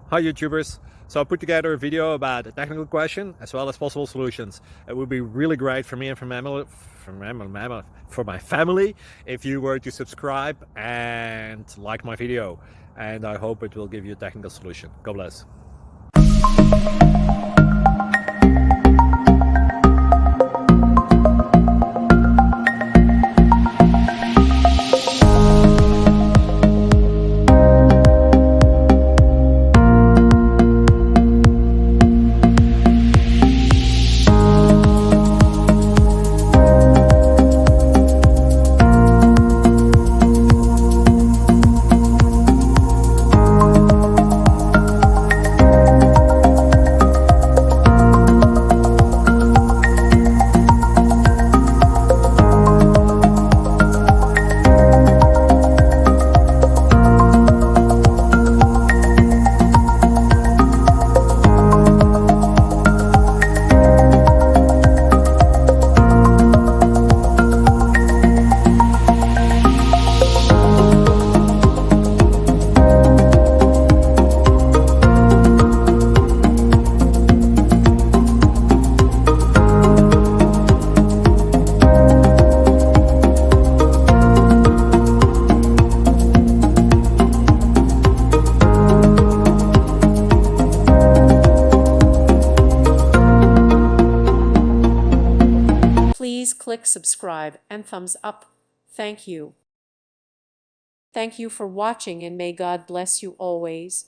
Hi YouTubers! So I put together a video about a technical question as well as possible solutions. It would be really great for me and for my family if you were to subscribe and like my video, and I hope it will give you a technical solution. God bless. Please click subscribe and thumbs up. Thank you. Thank you for watching, and may God bless you always.